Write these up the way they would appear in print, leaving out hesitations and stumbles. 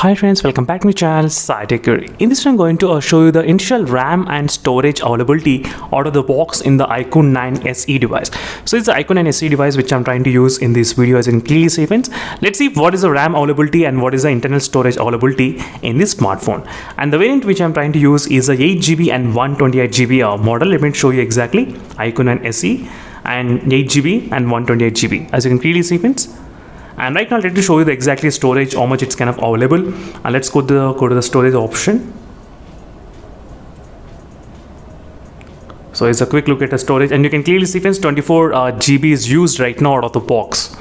Hi friends, welcome back to my channel SciTech. In this I'm going to show you the initial RAM and storage availability out of the box in the iQOO 9 SE device. So it's the iQOO 9 SE device which I'm trying to use in this video, as you can clearly see friends. Let's see what is the RAM availability and what is the internal storage availability in this smartphone. And the variant which I'm trying to use is a 8GB and 128GB model. Let me show you exactly iQOO 9 SE and 8GB and 128GB, as you can clearly see friends. And right now let me show you the exactly storage, how much it's kind of available. And let's go to the storage option. So it's a quick look at the storage, and you can clearly see friends 24 GB is used right now out of the box.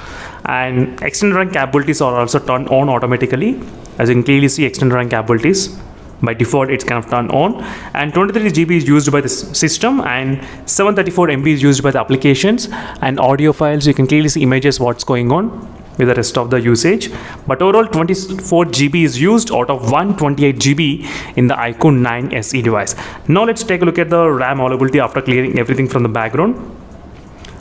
And extended run capabilities are also turned on automatically. As you can clearly see, extended run capabilities by default it's kind of turned on, and 23 GB is used by the system, and 734 MB is used by the applications. And audio files, you can clearly see images, what's going on with the rest of the usage. But overall 24 GB is used out of 128 GB in the iQOO 9 SE device. Now let's take a look at the RAM availability after clearing everything from the background.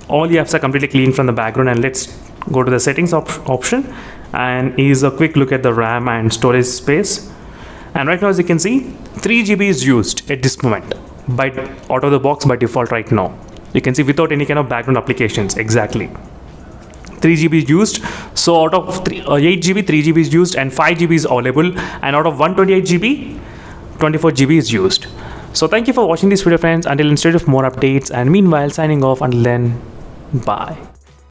All the apps are completely clean from the background, and let's go to the settings option, and is a quick look at the RAM and storage space. And right now, as you can see, 3 GB is used at this moment by out of the box by default right now. You can see without any kind of background applications. Exactly 3 GB is used. So out of 8 GB, 3 GB is used, and 5 GB is available. And out of 128 GB, 24 GB is used. So thank you for watching this video friends. Until instead of more updates, and meanwhile signing off. Until then, bye.